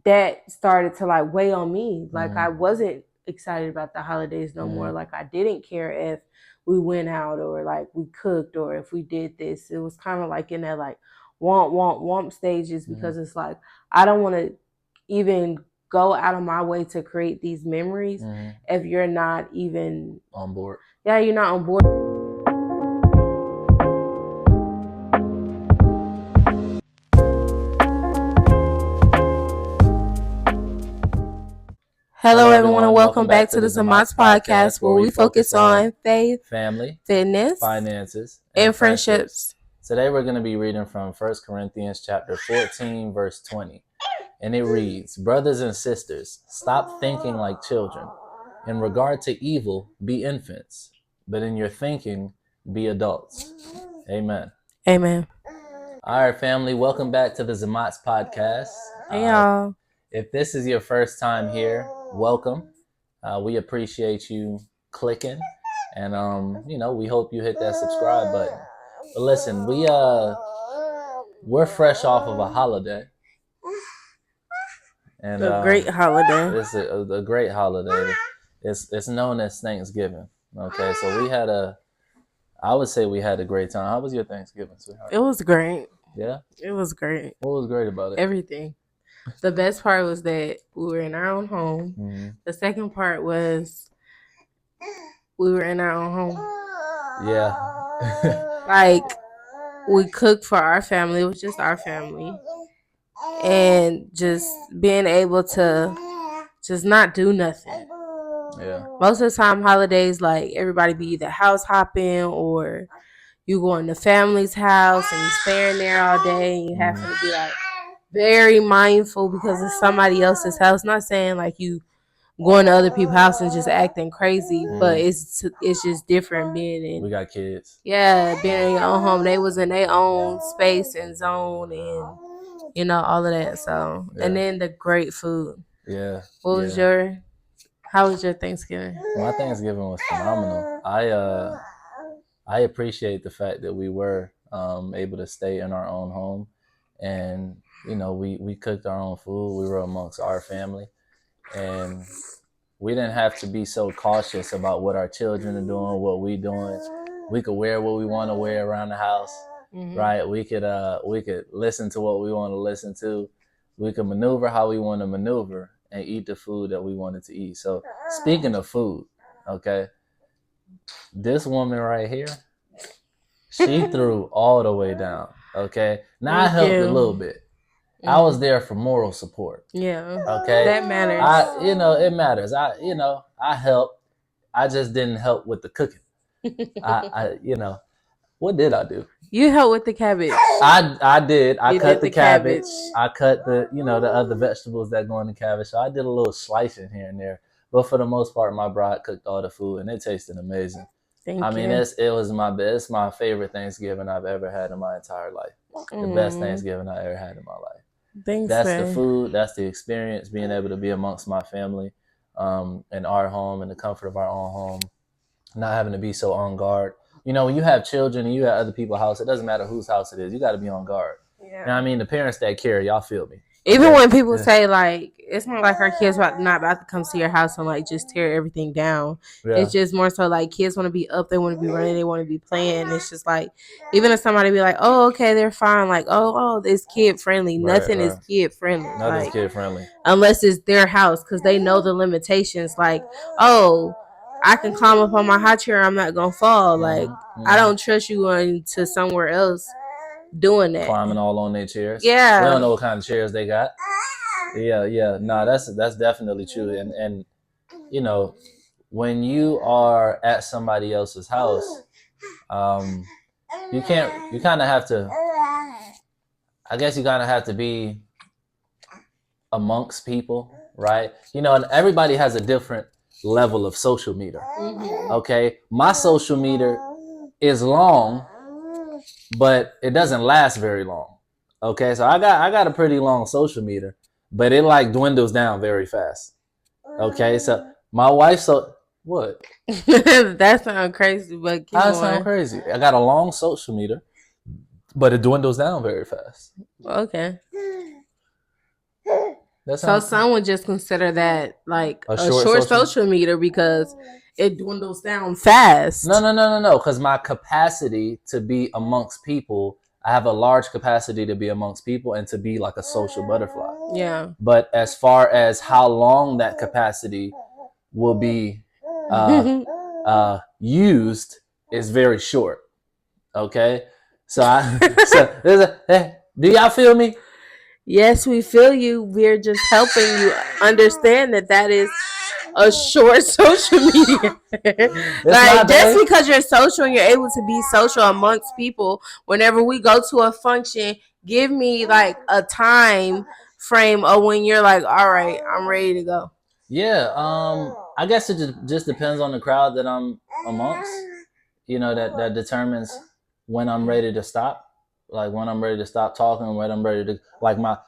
that started to like weigh on me. Like I wasn't excited about the holidays no more. Like I didn't care if we went out or like we cooked or if we did this. It was kind of like in that like want stages because it's like I don't want to even go out of my way to create these memories if you're not even on board. Yeah, you're not on board. Hello, everyone, and welcome back to the Zamots podcast, where we focus on faith, family, fitness, finances, and friendships. Today, we're going to be reading from 1 Corinthians chapter 14, verse 20. And it reads, "Brothers and sisters, stop thinking like children. In regard to evil, be infants, but in your thinking, be adults." Amen. Amen. All right, family, welcome back to the Zamots podcast. Hey, y'all. If this is your first time here, welcome. We appreciate you clicking, and we hope you hit that subscribe button. But listen, we're fresh off of a holiday, and a great holiday. It's a great holiday. It's known as Thanksgiving. Okay, so I would say we had a great time. How was your Thanksgiving, sweetheart? It was great. Yeah, it was great. What was great about it? Everything. The best part was that we were in our own home. Mm-hmm. The second part was we were in our own home. Yeah. Like, we cooked for our family. It was just our family. And just being able to just not do nothing. Yeah. Most of the time, holidays, like, everybody be either house hopping or you go in the family's house and you stay in there all day and you have to be like very mindful because it's somebody else's house. Not saying like you going to other people's house and just acting crazy, but it's just different being in. We got kids. Yeah, being in your own home. They was in their own space and zone and all of that. So and then the great food. Yeah. How was your Thanksgiving? My Thanksgiving was phenomenal. I appreciate the fact that we were able to stay in our own home, and we cooked our own food. We were amongst our family, and we didn't have to be so cautious about what our children are doing, what we doing. We could wear what we want to wear around the house, right? We could listen to what we want to listen to. We could maneuver how we want to maneuver and eat the food that we wanted to eat. So speaking of food, okay, this woman right here, she threw all the way down. Okay, now I helped a little bit. I was there for moral support. Yeah. Okay. That matters. It matters. I helped. I just didn't help with the cooking. What did I do? You helped with the cabbage. I did. I cut the cabbage. I cut the other vegetables that go in the cabbage. So I did a little slicing here and there. But for the most part, my bride cooked all the food, and it tasted amazing. Thank you. It's my favorite Thanksgiving I've ever had in my entire life. The best Thanksgiving I ever had in my life. Thanks, that's man. The food. That's the experience. Being able to be amongst my family, in our home, in the comfort of our own home, not having to be so on guard. When you have children and you have other people's house, it doesn't matter whose house it is. You got to be on guard. Yeah. You know what I mean? The parents that care, y'all feel me. Even when people say, like, it's not like our kids not about to come to your house and, like, just tear everything down. Yeah. It's just more so, like, kids want to be up. They want to be running. They want to be playing. It's just, like, even if somebody be like, oh, okay, they're fine. Like, oh, it's kid-friendly. Nothing is kid-friendly. Nothing's kid-friendly. Unless it's their house because they know the limitations. Like, oh, I can climb up on my high chair. I'm not going to fall. Like, I don't trust you going to somewhere else doing that. Climbing all on their chairs. Yeah. We don't know what kind of chairs they got. Yeah. No, that's definitely true. And when you are at somebody else's house, you kind of have to be amongst people, right? And everybody has a different level of social meter. Okay, my social meter is long, but it doesn't last very long. Okay, so I got a pretty long social meter, but it like dwindles down very fast. Okay, so my wife, what? That sounds crazy, but I sound crazy. I got a long social meter, but it dwindles down very fast. Okay. That's So not some would just consider that like a a short short social. social meter because it dwindles down fast. No. Because my capacity to be amongst people, I have a large capacity to be amongst people and to be like a social butterfly. Yeah. But as far as how long that capacity will be used is very short. Okay, so do y'all feel me? Yes, we feel you. We're just helping you understand that is a short social media. It's Like not, just babe. because you're social and you're able to be social amongst people, whenever we go to a function, give me like a time frame of when you're like, all right, I'm ready to go. Yeah, I guess it just depends on the crowd that I'm amongst. That determines when I'm ready to stop. Like when I'm ready to stop talking, when I'm ready to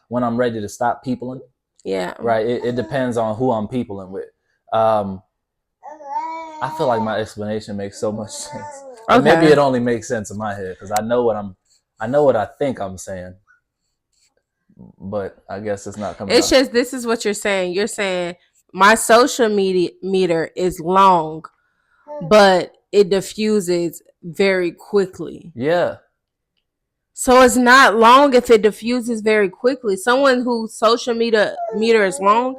when I'm ready to stop peopling. Yeah. Right. It depends on who I'm peopling with. Um, I feel like my explanation makes so much sense. And maybe Okay. it only makes sense in my head because I know what I think I'm saying, but I guess it's not coming It's out. just this is what you're saying. You're saying my social media meter is long, but it diffuses very quickly. Yeah. So it's not long if it diffuses very quickly. Someone whose social meter is long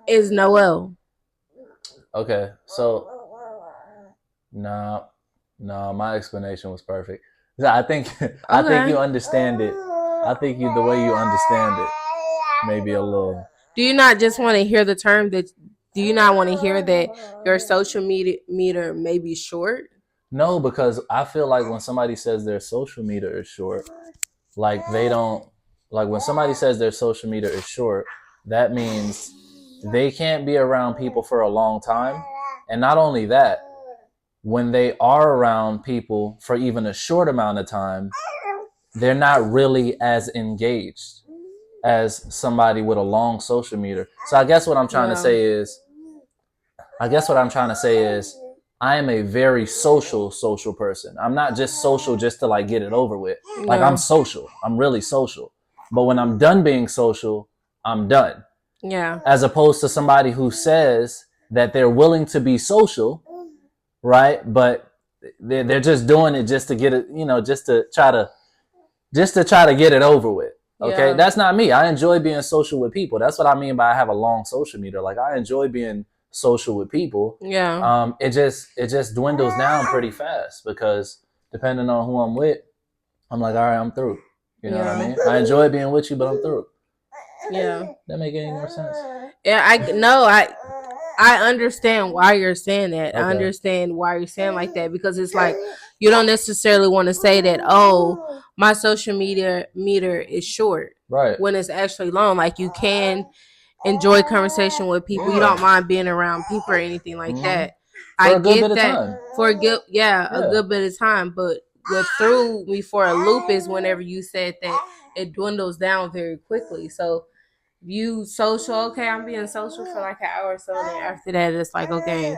is Noel. Okay. So no, no, my explanation was perfect. I think I think you Okay. understand it. I think the way you understand it, maybe a little. Do you not just want to hear the term that? Do you not want to hear that your social media meter may be short? No, because I feel like when somebody says their social meter is short, like they don't like when somebody says their social meter is short, that means they can't be around people for a long time. And not only that, when they are around people for even a short amount of time, they're not really as engaged as somebody with a long social meter. So I guess what I'm trying to say is I am a very social person. I'm not just social just to like get it over with. Like I'm social. I'm really social. But when I'm done being social, I'm done. Yeah. As opposed to somebody who says that they're willing to be social, right? But they're just doing it just to get it, just to try to get it over with. Okay, Yeah. that's not me. I enjoy being social with people. That's what I mean by I have a long social meter. Like I enjoy being social with people. Yeah. It just dwindles down pretty fast because depending on who I'm with, I'm like, all right, I'm through. You know what I mean? I enjoy being with you, but I'm through. Yeah. That make any more sense? Yeah, I understand why you're saying that. Okay. I understand why you're saying like that because it's like you don't necessarily want to say that, oh, my social media meter is short. Right. When it's actually long. Like you can enjoy conversation with people. You don't mind being around people or anything like that. For I a good bit get of that time. for a good a good bit of time. But what threw me for a loop is whenever you said that it dwindles down very quickly. So you social, okay, I'm being social for like an hour or so, and then after that it's like, okay,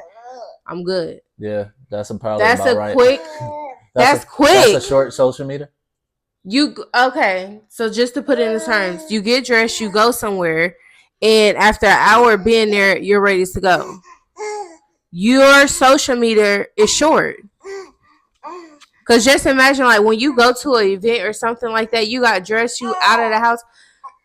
I'm good. Yeah, that's probably That's about a right. quick that's quick. That's a short social meter. You okay, so just to put it in the terms, you get dressed, you go somewhere, and after an hour being there, you're ready to go. Your social meter is short. Cause just imagine like when you go to an event or something like that, you got dressed, you out of the house.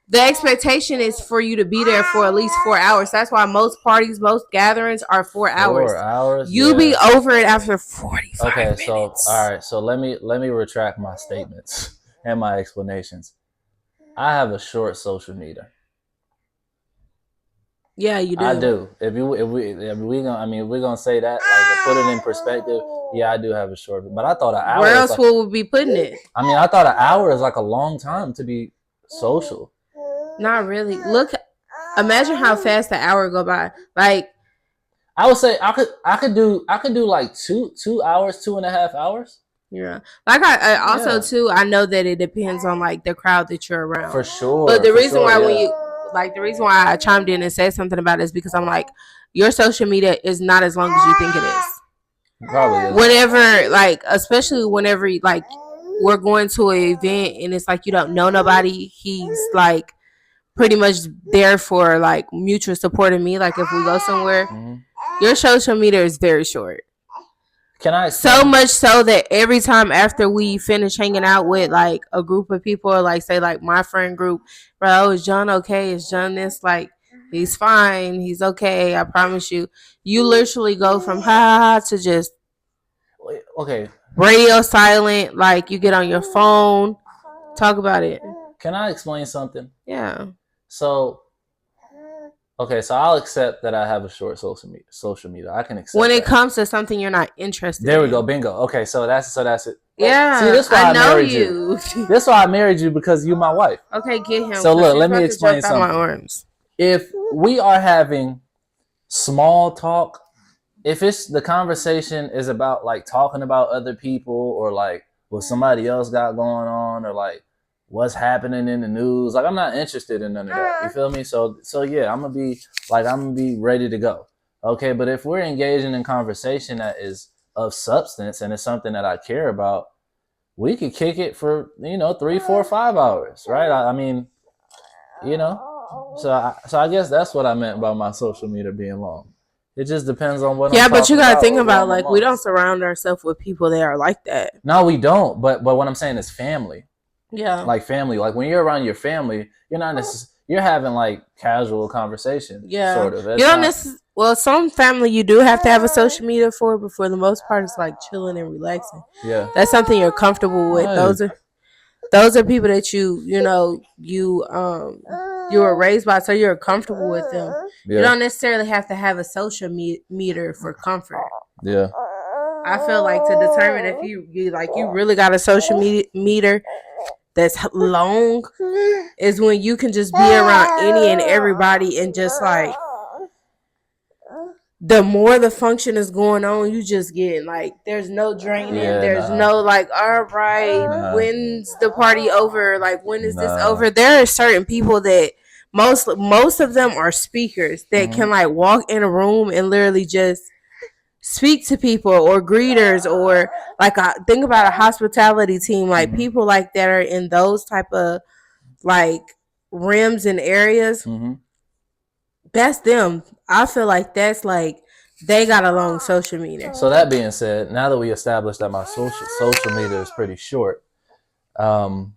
The expectation is for you to be there for at least 4 hours. That's why most parties, most gatherings are 4 hours. 4 hours. You be over it after 45 Okay, minutes. so all right, so let me retract my statements and my explanations. I have a short social meter. Yeah, you do. I do. If we're gonna say that, like put it in perspective. Yeah, I do have a short, but I thought an hour. Where else would we be putting it? I mean, I thought an hour is like a long time to be social. Not really. Look, imagine how fast the hour go by. Like I would say I could do like 2 hours, 2.5 hours. Yeah, like I also too. I know that it depends on like the crowd that you're around. For sure. But the reason why when you like the reason why I chimed in and said something about it is because I'm like, your social media is not as long as you think it is. Probably is. Whenever like, especially whenever like we're going to an event and it's like you don't know nobody. He's like pretty much there for like mutual support of me. Like if we go somewhere, your social meter is very short. Can I so much so that every time after we finish hanging out with like a group of people, or like say like my friend group, bro, is John okay? Is John this? Like he's fine, he's okay, I promise you. You literally go from ha ha ha to just okay, radio silent. Like you get on your phone, talk about it. Can I explain something? Yeah. So okay, so I'll accept that I have a short social media. I can accept when it that. comes to something you're not interested There we in. go, bingo. Okay, so that's it. Yeah. See, this is why I know married you. This is why I married you, because you're my wife. Okay, get him. So look, let me explain something. If we are having small talk, if it's the conversation is about like talking about other people or like what somebody else got going on or like what's happening in the news, like I'm not interested in none of that. You feel me? So yeah, I'm gonna be ready to go. Okay, but if we're engaging in conversation that is of substance and it's something that I care about, we could kick it for 3, 4, 5 hours, right? I mean, so I guess that's what I meant by my social media being long. It just depends on what. Yeah, but you gotta think about like we don't surround ourselves with people that are like that. No, we don't. But what I'm saying is family. Yeah. Like family. Like when you're around your family, you're not necessarily, you're having like casual conversation. Yeah. Sort of. You don't necessarily. Well, some family you do have to have a social media for, but for the most part, it's like chilling and relaxing. Yeah. That's something you're comfortable with. Right. Those are people that you were raised by, so you're comfortable with them. Yeah. You don't necessarily have to have a social meter for comfort. Yeah. I feel like to determine if you really got a social meter that's long is when you can just be around any and everybody and just like the more the function is going on, you just get like there's no draining. Yeah, there's no like, all right, when's the party over? Like when is this over? There are certain people that most of them are speakers that can like walk in a room and literally just speak to people, or greeters, or like think about a hospitality team, like people like that are in those type of like rims and areas. That's them. I feel like that's like they got a long social meter. So that being said, now that we established that my social meter is pretty short, what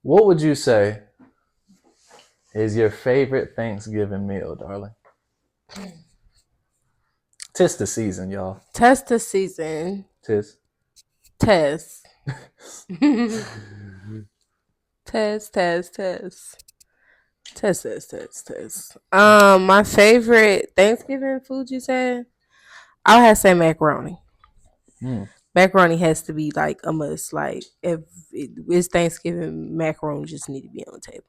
would you say is your favorite Thanksgiving meal, darling? Tis the season, y'all. Tis the season. Tis. Tis. Tis. My favorite Thanksgiving food, you said? I would have to say macaroni. Macaroni has to be like a must. Like if it's Thanksgiving, macaroni just need to be on the table.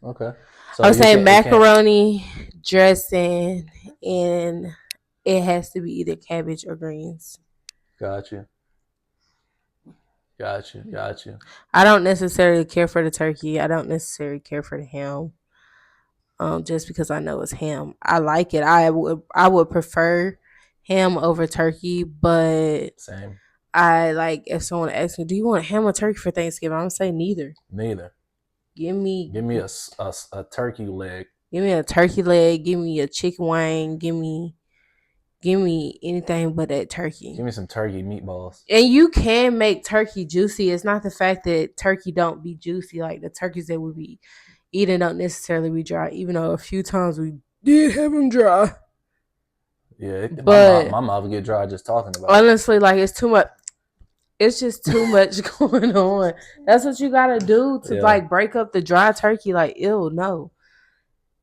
Okay. So I would say macaroni, dressing, and it has to be either cabbage or greens. Got you. I don't necessarily care for the turkey. I don't necessarily care for the ham. Just because I know it's ham. I like it. I would prefer ham over turkey, but same. I like if someone asks me, "Do you want ham or turkey for Thanksgiving?" I'm gonna say neither. Give me a turkey leg. Give me a turkey leg. Give me a chicken wing. Give me anything but that turkey. Give me some turkey meatballs. And you can make turkey juicy. It's not the fact that turkey don't be juicy. Like the turkeys that we be eating don't necessarily be dry, even though a few times we did have them dry. Yeah, but my mouth would get dry just talking about it. Honestly, like it's too much. It's just too much going on. That's what you gotta do to like break up the dry turkey. Like, ew, no.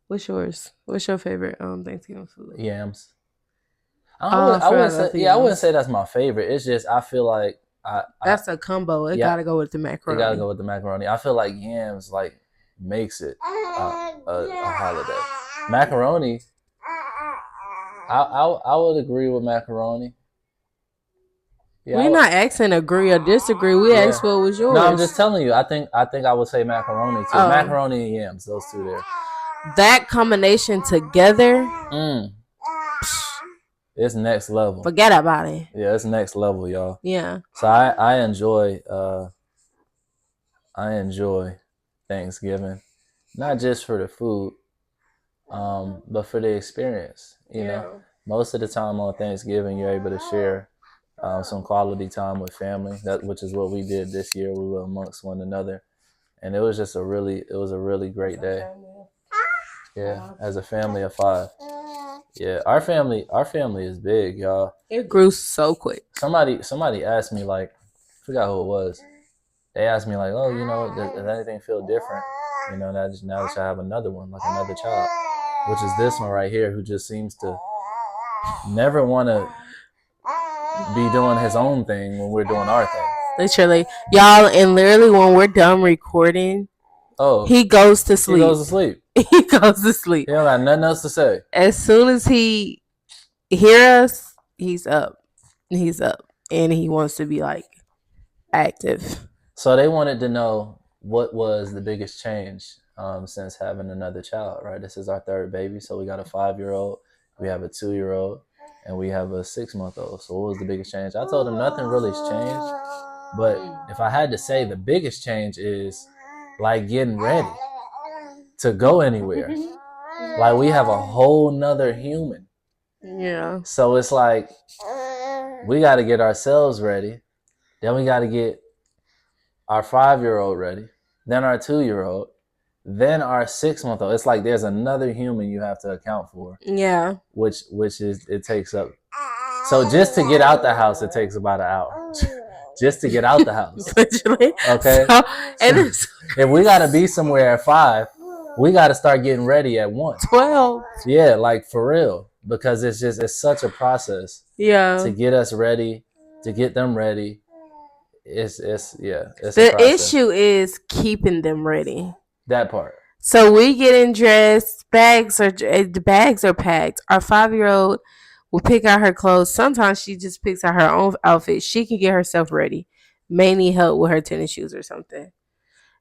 What's yours? What's your favorite Thanksgiving food? Yams. I wouldn't say that's my favorite. It's just I feel like that's a combo. It gotta go with the macaroni. It gotta go with the macaroni. I feel like yams like makes it a holiday. Macaroni. I would agree with macaroni. Yeah, we're not asking agree or disagree. We asked what was yours. No, I'm just telling you. I think I would say macaroni too. Macaroni and yams, those two there. That combination together, it's next level. Forget about it. Yeah, it's next level, y'all. Yeah. So I enjoy Thanksgiving, not just for the food, but for the experience. You know, most of the time on Thanksgiving, you're able to share some quality time with family. Which is what we did this year. We were amongst one another, and it was just it was a really great day. Yeah, as a family of 5. Yeah, our family is big, y'all. It grew so quick. Somebody asked me, like, I forgot who it was. They asked me, like, oh, you know, does anything feel different? You know, now that I have another one, like another child, which is this one right here, who just seems to never want to be doing his own thing when we're doing our thing. Literally, y'all, and literally when we're done recording, he goes to sleep. He goes to sleep. He goes to sleep. He don't got nothing else to say. As soon as he hear us, he's up. He's up, and he wants to be like active. So they wanted to know what was the biggest change since having another child, right? This is our third baby. So we got a 5-year-old, we have a 2-year-old, and we have a 6-month-old. So what was the biggest change? I told him nothing really has changed. But if I had to say, the biggest change is like getting ready to go anywhere. Like, we have a whole nother human. Yeah. So it's like, we got to get ourselves ready. Then we got to get our 5-year-old ready. Then our 2-year-old. Then our 6-month-old. It's like there's another human you have to account for. Yeah. Which is, it takes up. So just to get out the house, it takes about an hour. Just to get out the house. Literally. Okay. So if we got to be somewhere at 5, we got to start getting ready at 1. 12. Yeah, like for real. Because it's such a process. Yeah. To get us ready, to get them ready. It's the issue is keeping them ready. That part. So we getting dressed, the bags are packed. Our 5-year-old will pick out her clothes. Sometimes she just picks out her own outfit. She can get herself ready. May need help with her tennis shoes or something.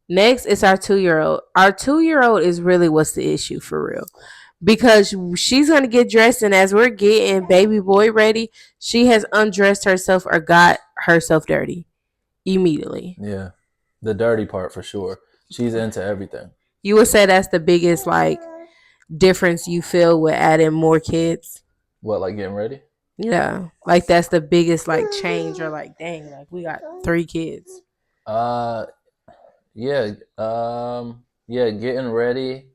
Next is our 2-year-old. Our 2-year-old is really what's the issue for real. Because she's going to get dressed, and as we're getting baby boy ready, she has undressed herself or got herself dirty immediately. Yeah. The dirty part for sure. She's into everything. You would say that's the biggest like difference you feel with adding more kids? What, like getting ready? Yeah. Like that's the biggest like change, or like, dang, like we got 3 kids. Yeah. Yeah, getting ready.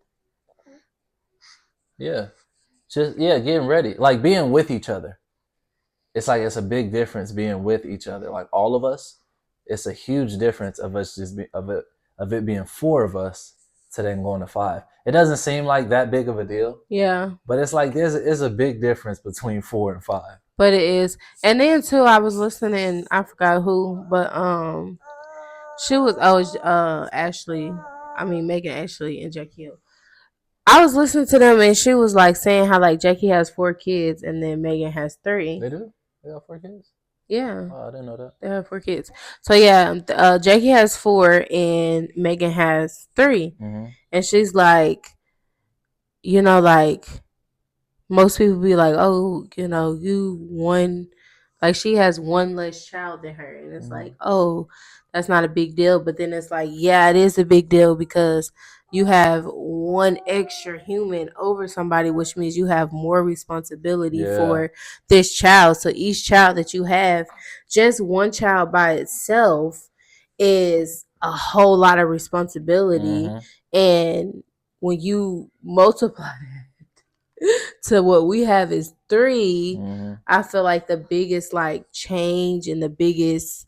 Yeah. Getting ready. Like being with each other. It's like, it's a big difference being with each other. Like all of us, it's a huge difference of us of it being 4 of us to then going to 5. It doesn't seem like that big of a deal. Yeah. But it's like there's a big difference between 4 and 5. But it is. And then too, I was listening, I forgot who, but she was Megan Ashley and Jackie Hill. I was listening to them, and she was like saying how like Jackie has 4 kids and then Megan has 3. They do? They got 4 kids? Yeah. Oh, I didn't know that. They have 4 kids. So yeah, Jackie has 4 and Megan has 3. Mm-hmm. And she's like, you know, like most people be like, oh, you know, you one, like she has 1 less child than her, and it's like, oh, that's not a big deal. But then it's like, yeah, it is a big deal because you have 1 extra human over somebody, which means you have more responsibility for this child. So each child that you have, just 1 child by itself is a whole lot of responsibility. And when you multiply to what we have is 3, I feel like the biggest like change and the biggest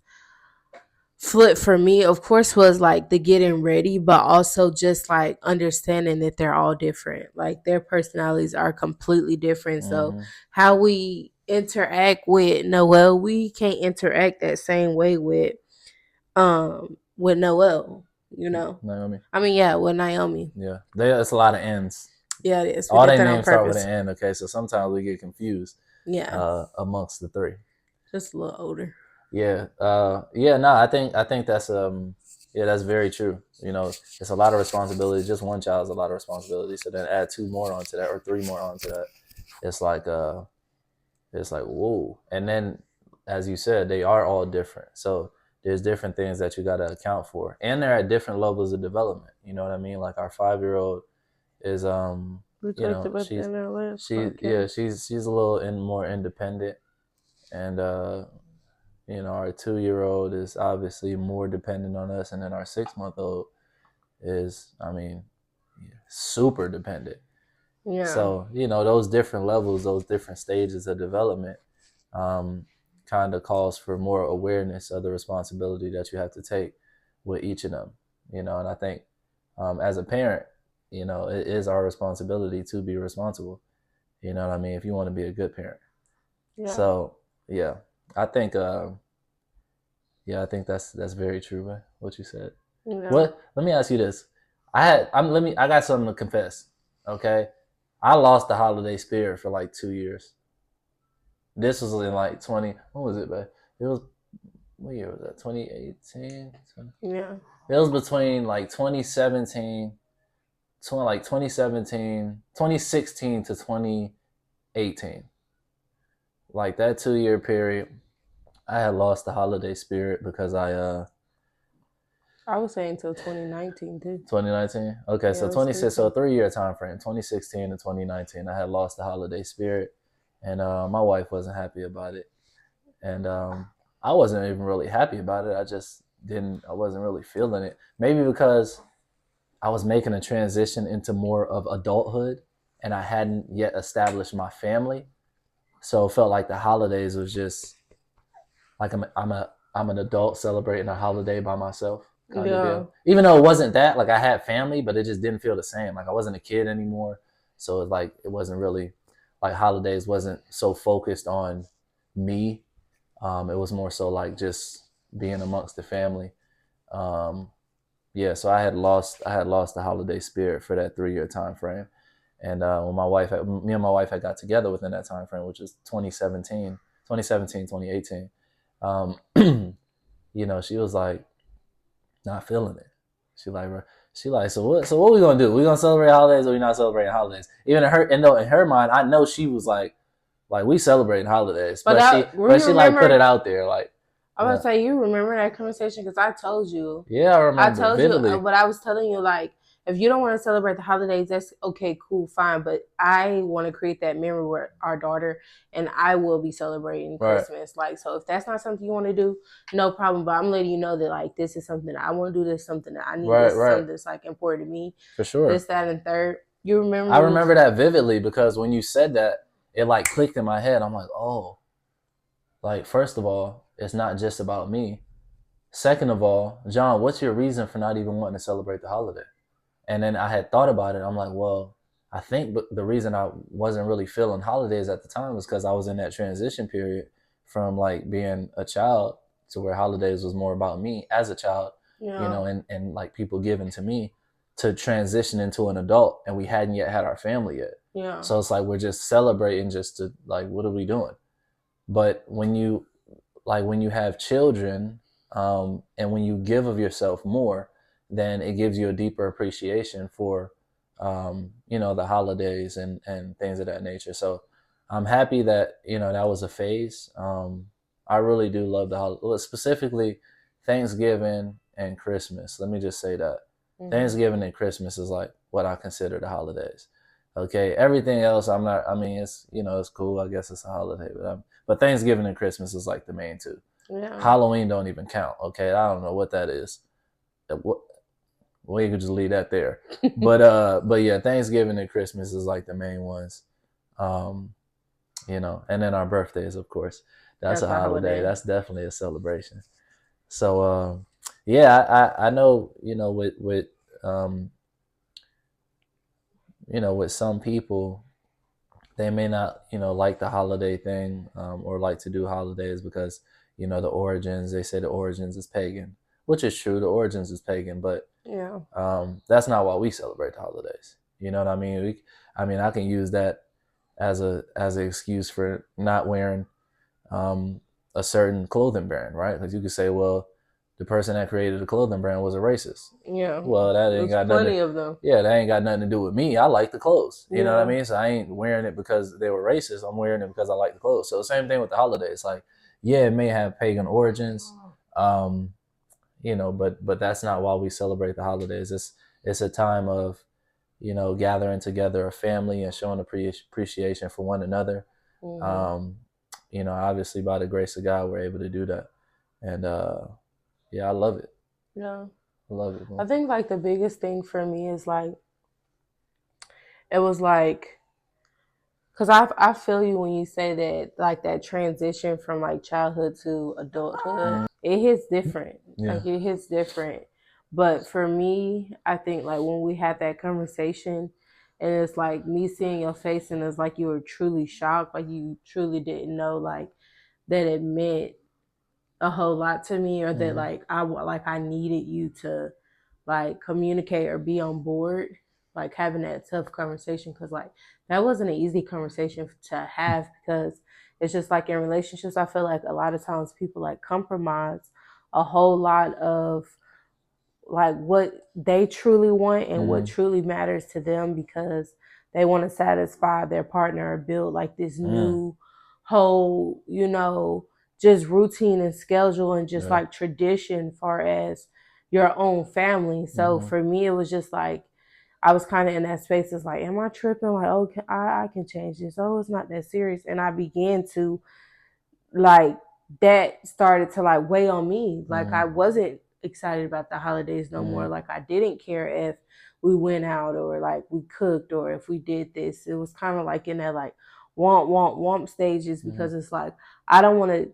flip for me, of course, was like the getting ready, but also just like understanding that they're all different. Like their personalities are completely different. So how we interact with Noelle, we can't interact that same way with Noelle, you know. Naomi. I mean, yeah, with Naomi. Yeah. It's a lot of N's. Yeah, it is. All their names start with an N, okay? So sometimes we get confused. Yeah. Amongst the 3. Just a little older. Yeah. No, I think that's that's very true. You know, it's a lot of responsibility. Just 1 child is a lot of responsibility. So then add 2 more onto that, or 3 more onto that. It's like whoa. And then, as you said, they are all different. So there's different things that you got to account for, and they're at different levels of development. You know what I mean? Like our 5-year-old is We you talked know, about that in our last yeah, podcast. she's a little more independent, and you know, our 2-year-old is obviously more dependent on us, and then our 6-month-old is, I mean, super dependent. Yeah. So, you know, those different levels, those different stages of development, um, kind of calls for more awareness of the responsibility that you have to take with each of them. You know, and I think as a parent, you know, it is our responsibility to be responsible. You know what I mean? If you want to be a good parent. Yeah. So, yeah, I think, yeah, I think that's very true, man. What you said. Yeah. What? Let me ask you this. I got something to confess. Okay, I lost the holiday spirit for like 2 years. This was in like 20. What was it, man? It was, what year was that? 2018. Yeah. It was between like 2017, 2016 to 2018. Like that 2 year period, I had lost the holiday spirit because I was saying until 2019 too. 2019. Okay, Yeah, so it was 26. So crazy. a 3 year time frame. 2016 to 2019. I had lost the holiday spirit, and my wife wasn't happy about it, and I wasn't even really happy about it. I just didn't. I wasn't really feeling it. Maybe because I was making a transition into more of adulthood, and I hadn't yet established my family, so it felt like the holidays was just like I'm an adult celebrating a holiday by myself kind of Yeah. deal. Even though it wasn't that, like I had family, but it just didn't feel the same. Like I wasn't a kid anymore, so it's like it wasn't really like holidays wasn't so focused on me. It was more so like just being amongst the family. Um, yeah, so I had lost the holiday spirit for that 3 year time frame. And when me and my wife had got together within that time frame, which is 2017, 2018, you know, she was like not feeling it. She like, so what we gonna do? We gonna celebrate holidays or we not celebrating holidays? Even in her, and though in her mind, I know she was like we celebrating holidays, But were but you she like put it remember? out there, like, I you was know, say you remember that conversation because I told you. yeah, I I remember told you, vividly. but I was telling you like, if you don't want to celebrate the holidays, that's okay, cool, fine. But I want to create that memory with our daughter, and I will be celebrating Right, Christmas. Like, so if that's not something you want to do, no problem. But I'm letting you know that like this is something that I want to do. This is something that I need. right, This is right, something that's like important to me. for sure. This, that, and third. You I remember? remember that vividly because when you said that, it like clicked in my head. I'm like, oh, like first of all, it's not just about me. Second of all, John, what's your reason for not even wanting to celebrate the holiday? And then I had thought about it. I'm like, well, I think the reason I wasn't really feeling holidays at the time was because I was in that transition period from like being a child to where holidays was more about me as a child, you Yeah, know, and like people giving to me to transition into an adult, and we hadn't yet had our family yet. yeah, So it's like we're just celebrating just to like, what are we doing? But when you have children, and when you give of yourself more, then it gives you a deeper appreciation for you know, the holidays and things of that nature. So I'm happy that, you know, that was a phase. I really do love the holiday, specifically Thanksgiving and Christmas. Let me just say that mm-hmm. Thanksgiving and Christmas is like what I consider the holidays. Okay, everything else I'm not. I mean, it's, you know, it's cool. I guess it's a holiday, but Thanksgiving and Christmas is like the main two. Yeah. Halloween don't even count. Okay, I don't know what that is. We could just leave that there. But yeah, Thanksgiving and Christmas is like the main ones. Um, you know, and then our birthdays, of course. That's a That's a holiday. holiday. That's definitely a celebration. So yeah, I know, you know, with um, you know, with some people, they may not, you know, like the holiday thing, or like to do holidays because, you know, the origins. They say the origins is pagan, which is true. The origins is pagan, but Yeah. that's not why we celebrate the holidays. You know what I mean? I mean, I can use that as an excuse for not wearing um, a certain clothing brand, right? Because you could say, well, the person that created the clothing brand was a racist. Yeah. Well, that ain't There's got nothing. plenty of them. Yeah, that ain't got nothing to do with me. I like the clothes. You know what I Yeah. mean? So I ain't wearing it because they were racist. I'm wearing it because I like the clothes. So the same thing with the holidays. Like, yeah, it may have pagan origins, But that's not why we celebrate the holidays. It's a time of gathering together a family and showing appreciation for one another. Um, Obviously by the grace of God, we're able to do that, and yeah, I love it. Yeah, I love it. I think like the biggest thing for me is like it was like because I feel you when you say that like that transition from like childhood to adulthood, it hits different. Yeah. Like it hits different. But for me, I think like when we had that conversation and it's like me seeing your face and it's like you were truly shocked, like you truly didn't know like that it meant a whole lot to me or that like I needed you to like communicate or be on board, like having that tough conversation, because like that wasn't an easy conversation to have, because it's just like in relationships I feel like a lot of times people like compromise a whole lot of like what they truly want and what truly matters to them, because they want to satisfy their partner or build like this new whole, just routine and schedule and just like tradition far as your own family. So for me, it was just like I was kind of in that space. It's like, am I tripping? Like, okay, I can change this. Oh, it's not that serious. And I began to like that started to like weigh on me. Like I wasn't excited about the holidays no more. Like I didn't care if we went out or like we cooked or if we did this. It was kind of like in that like want stages, because it's like I don't want to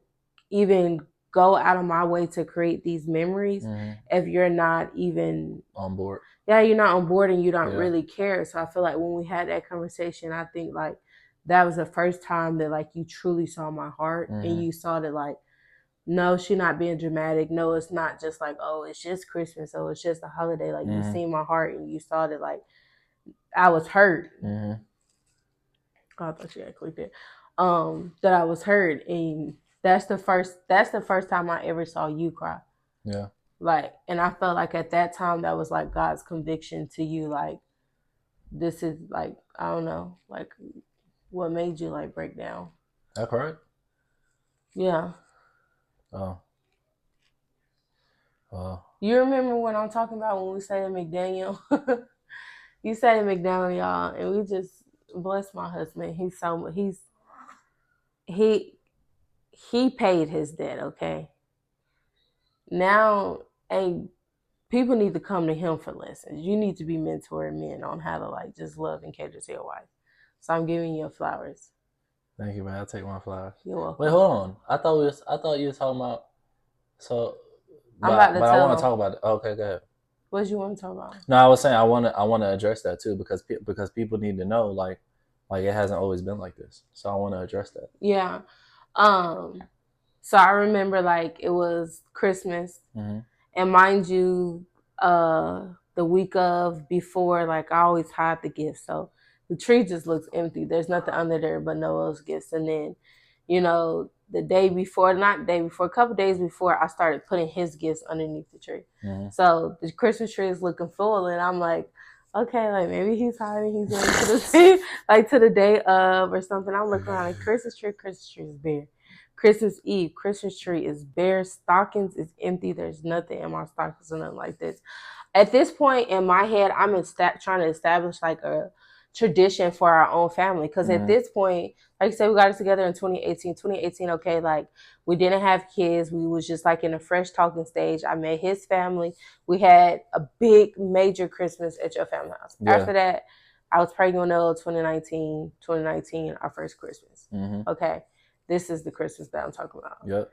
even go out of my way to create these memories if you're not even on board. Yeah, you're not on board and you don't really care. So I feel like when we had that conversation, I think like that was the first time that like you truly saw my heart and you saw that like, no, she's not being dramatic. No, it's not just like, oh, it's just Christmas. Oh, it's just a holiday. Like you seen my heart and you saw that like I was hurt. Oh, I thought you had clicked it. That I was hurt, and that's the first time I ever saw you cry. Yeah. Like, and I felt like at that time that was like God's conviction to you, like this is like, I don't know, like what made you like break down. That correct? Yeah. Oh. You remember when I'm talking about when we say to McDaniel? You say to McDaniel, y'all, and we just bless my husband. He paid his debt, okay? Now, people need to come to him for lessons. You need to be mentoring men on how to like just love and cater to your wife. So I'm giving you flowers. Thank you, man. I'll take my flowers. You're welcome. Wait, hold on. I thought you were talking about. So, I'm about to but tell I want him. to talk about it. Okay, go ahead. What do you want to talk about? No, I was saying I want to address that too, because people need to know like it hasn't always been like this. So I want to address that. Yeah. So I remember like it was Christmas, and mind you, the week of before, like I always hide the gifts, so the tree just looks empty. There's nothing under there but Noel's gifts. And then, the day before, not the day before, a couple days before, I started putting his gifts underneath the tree. So the Christmas tree is looking full, and I'm like, okay, like maybe he's hiding, he's going to the tree, like to the day of or something. I'm looking around like Christmas tree is bare. Christmas Eve, Christmas tree is bare. Stockings is empty. There's nothing in my stockings or nothing like this. At this point in my head, I'm trying to establish like a tradition for our own family. Because at this point, like I said, we got it together in 2018. 2018, okay, like we didn't have kids. We was just like in a fresh talking stage. I met his family. We had a big, major Christmas at your family house. Yeah. After that, I was pregnant with 2019, our first Christmas. Okay. This is the Christmas that I'm talking about. Yep.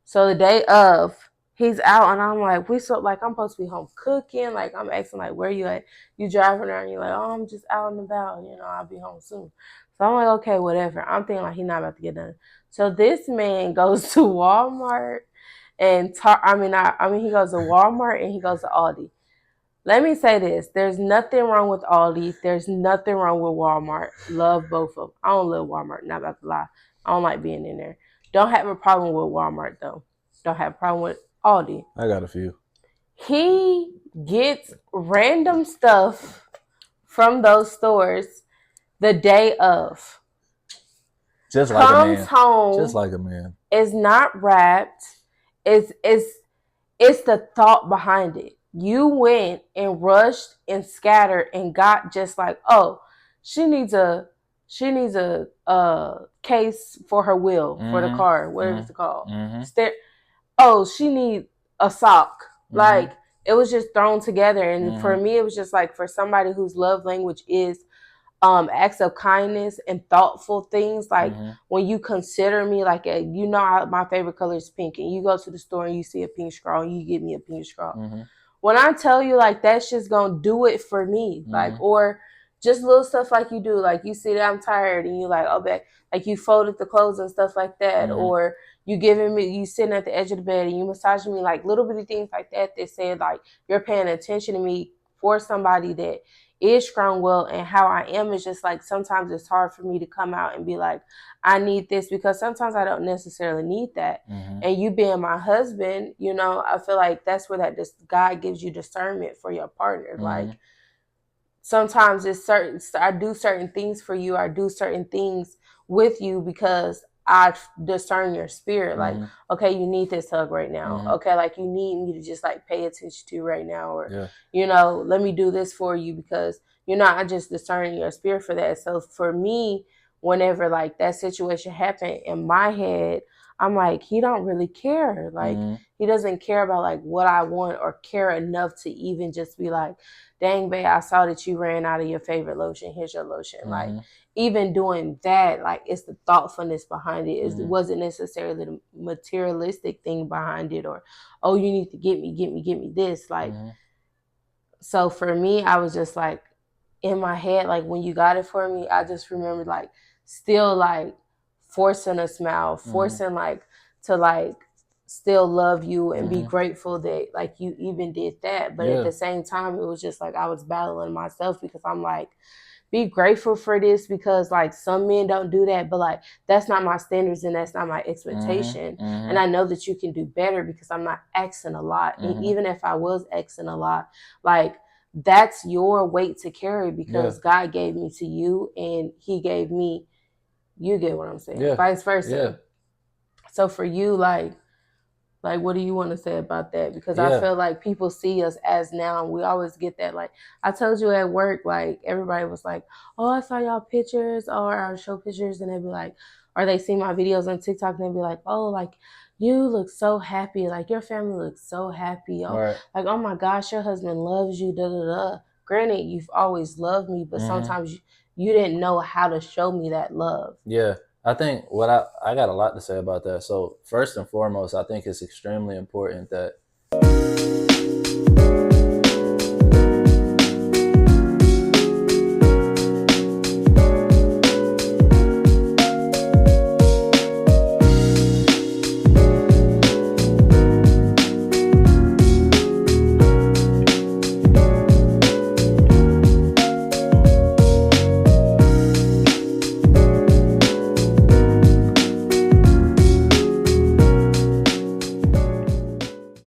So the day of, he's out, and I'm like, I'm supposed to be home cooking. Like, I'm asking, like, where you at? You driving around, you're like, oh, I'm just out and about. I'll be home soon. So I'm like, okay, whatever. I'm thinking, like, he's not about to get done. So this man goes to Walmart and he goes to Walmart and he goes to Aldi. Let me say this. There's nothing wrong with Aldi. There's nothing wrong with Walmart. Love both of them. I don't love Walmart. Not about to lie. I don't like being in there. Don't have a problem with Walmart, though. Don't have a problem with Aldi. I got a few. He gets random stuff from those stores the day of. Just like a man. Comes home. Just like a man. Is not wrapped. it's it's the thought behind it. You went and rushed and scattered and got just like, oh, she needs a case for her wheel for the car, whatever it's called. Oh, she needs a sock. Like it was just thrown together, and for me, it was just like for somebody whose love language is acts of kindness and thoughtful things. Like when you consider me like my favorite color is pink, and you go to the store and you see a pink straw and you give me a pink straw. When I tell you like that's just gonna do it for me, like, or just little stuff like you do, like you see that I'm tired and you like, oh, back, like you folded the clothes and stuff like that, or you sitting at the edge of the bed and you massaging me, like little bitty things like that that said like you're paying attention to me for somebody that is strong willed, and how I am is just like sometimes it's hard for me to come out and be like, I need this, because sometimes I don't necessarily need that. And you being my husband, you know, I feel like that's where that God gives you discernment for your partner. Like sometimes it's certain, I do certain things for you, I do certain things with you because I discern your spirit. Like, okay, you need this hug right now. Okay, like you need me to just like pay attention to you right now, or you know, let me do this for you because you know I just discern your spirit for that. So for me, whenever like that situation happened in my head, I'm like, he don't really care. Like he doesn't care about like what I want, or care enough to even just be like, dang, babe, I saw that you ran out of your favorite lotion. Here's your lotion. Like even doing that, like it's the thoughtfulness behind it. It wasn't necessarily the materialistic thing behind it, or, oh, you need to get me this. Like, so for me, I was just like in my head, like when you got it for me, I just remember like still like forcing a smile, forcing like to like still love you and be grateful that like you even did that. But at the same time, it was just like I was battling myself because I'm like, be grateful for this, because like some men don't do that, but like that's not my standards and that's not my expectation. And I know that you can do better because I'm not asking a lot. And even if I was asking a lot, like that's your weight to carry, because God gave me to you and he gave me, you get what I'm saying, vice versa. So for you, like what do you want to say about that? Because I feel like people see us as now, and we always get that. Like I told you at work, like everybody was like, oh, I saw y'all pictures, or I'll show pictures, and they'd be like, or they see my videos on TikTok and they'd be like, oh, like you look so happy, like your family looks so happy. Oh, like, oh my gosh, your husband loves you, da da da. Granted, you've always loved me, but sometimes you didn't know how to show me that love. Yeah. I think I got a lot to say about that. So first and foremost, I think it's extremely important that